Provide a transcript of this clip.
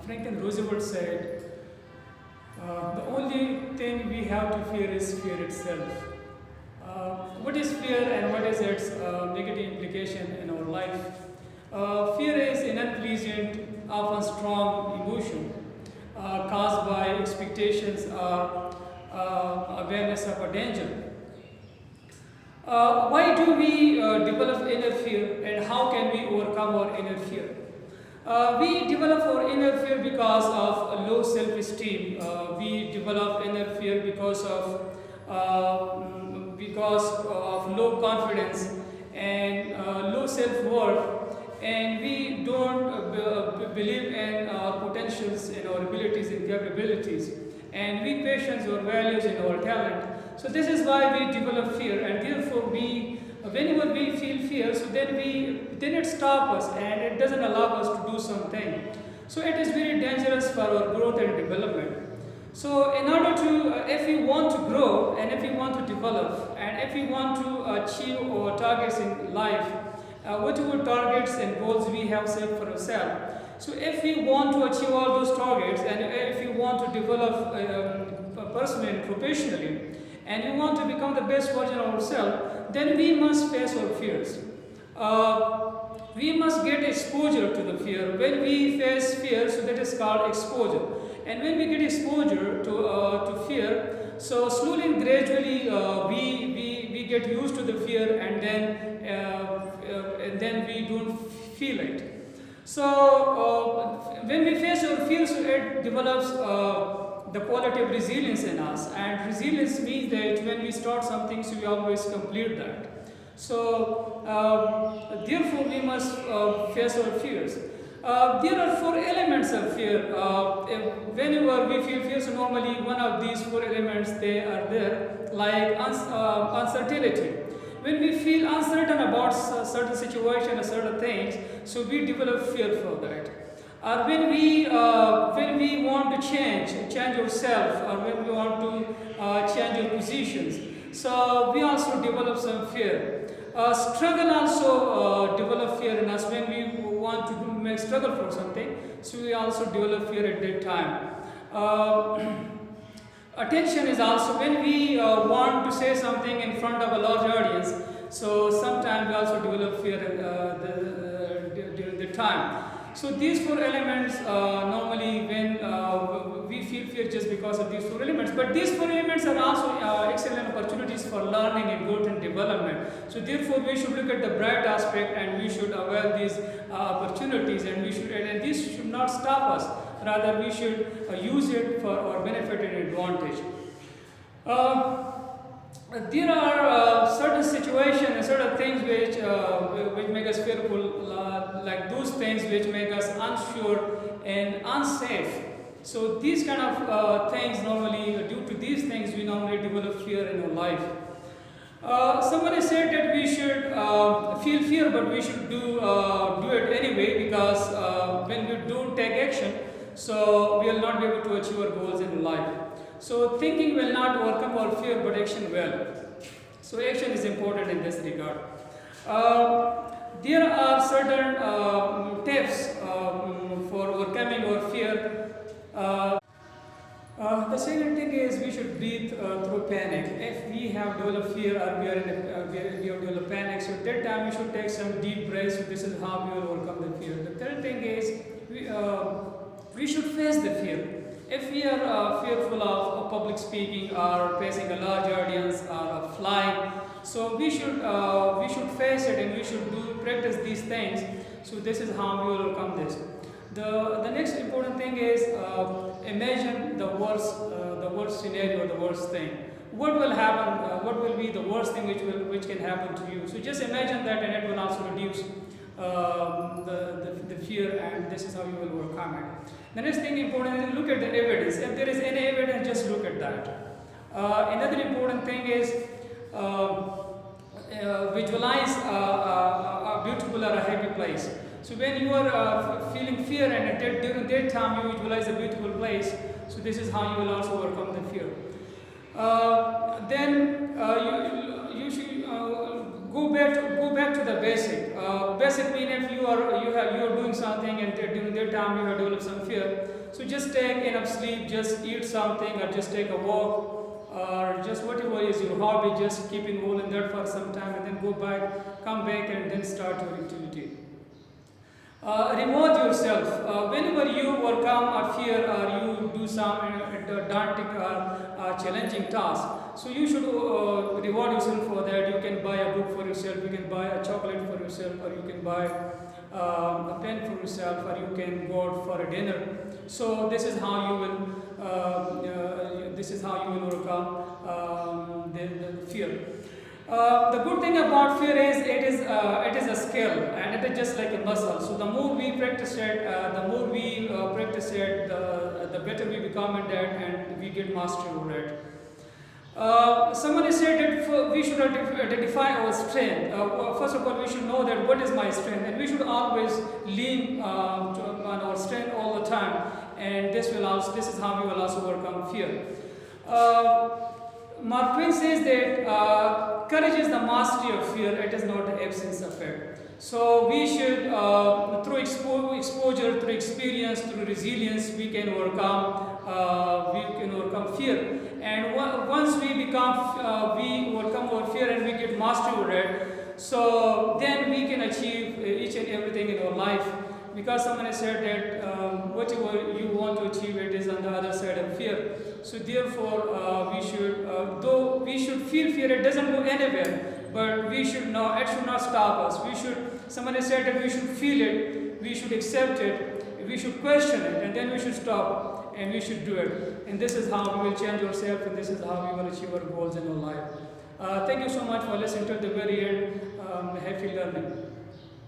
Franklin Roosevelt said, the only thing we have to fear is fear itself. What is fear and what is its negative implication in our life? Fear is an unpleasant, often strong emotion caused by expectations or awareness of a danger. Why do we develop inner fear, and how can we overcome our inner fear? We develop our inner fear because of low self-esteem. We develop inner fear because of low confidence and low self-worth, and we don't believe in our potentials, in our abilities and capabilities, and we question our values and our talent. So this is why we develop fear, and therefore whenever we feel fear, so then it stops us and it doesn't allow us to do something. So it is very dangerous for our growth and development. So in order to, if we want to grow and if we want to develop and if we want to achieve our targets in life, whatever targets and goals we have set for ourselves. So if we want to achieve all those targets and if we want to develop personally and professionally, and we want to become the best version of ourselves, then we must face our fears. We must get exposure to the fear. When we face fear, so that is called exposure. And when we get exposure to fear, so slowly and gradually we get used to the fear, and then we don't feel it. So when we face our fears, so it develops the quality of resilience in us, and resilience means that when we start something, so we always complete that. So therefore we must face our fears. There are 4 elements of fear. Whenever we feel fear, so normally one of these 4 elements, they are there, like uncertainty. When we feel uncertain about certain situation or certain things, so we develop fear for that. Or when we want to change ourselves, or when we want to change our positions, so we also develop some fear. Struggle also develop fear in us. When we want to make struggle for something, so we also develop fear at that time. Attention is also when we want to say something in front of a large audience, so sometimes we also develop fear during the time. So these 4 elements, normally when we feel fear just because of these 4 elements, but these 4 elements are also excellent opportunities for learning and growth and development. So therefore we should look at the bright aspect, and we should avail these opportunities, and these should not stop us. Rather, we should use it for our benefit and advantage. There are certain situations and certain things which make us fearful, like those things which make us unsure and unsafe. So these kind of things, normally due to these things, we normally develop fear in our life. Somebody said that we should feel fear, but we should do it anyway, because when we don't take action, so we will not be able to achieve our goals in life. So thinking will not overcome our fear, but action will. So action is important in this regard. There are certain tips for overcoming our fear. The second thing is we should breathe through panic. If we have developed fear, or we have developed panic, so at that time we should take some deep breaths. So this is how we will overcome the fear. The third thing is we should face the fear. If we are fearful of public speaking, or facing a large audience, or flying, so we should face it, and we should practice these things. So this is how we will overcome this. The next important thing is imagine the worst scenario, the worst thing. What will happen? What will be the worst thing which can happen to you? So just imagine that, and it will also reduce the fear, and this is how you will overcome it. The next thing important is look at the evidence. If there is any evidence, just look at that. Another important thing is visualize a beautiful or a happy place. So when you are feeling fear, and during that time you visualize a beautiful place, so this is how you will also overcome the fear. Then you should go back to the basic. Basic mean if you are doing something and during that time you have developed some fear. So just take enough sleep, just eat something, or just take a walk, or just whatever is your hobby. Just keep involved in that for some time, and then go back, come back, and then start your activity. Reward yourself. Whenever you overcome a fear or you do some daunting or challenging task, so you should reward yourself for that. You can buy a book for yourself, you can buy a chocolate for yourself, or you can buy a pen for yourself, or you can go out for a dinner. So this is how you will overcome the fear. The good thing about fear is it is a skill, and it is just like a muscle. So the more we practice it, the better we become at that, and we get mastery over it. Someone has said that we should identify our strength. First of all, we should know that what is my strength, and we should always lean on our strength all the time. And this is how we will also overcome fear. Mark Twain says that courage is the mastery of fear, it is not the absence of it. So we should, through exposure, through experience, through resilience, we can overcome fear. And once we overcome our fear and we get mastery over it, so then we can achieve each and everything in our life. Because someone has said that whatever you want to achieve, it is on the other side of fear. So therefore, though we should feel fear, it doesn't go anywhere. But we should know it should not stop us. Someone has said that we should feel it, we should accept it, we should question it, and then we should stop and we should do it. And this is how we will change ourselves, and this is how we will achieve our goals in our life. Thank you so much for listening to the very end. Happy learning.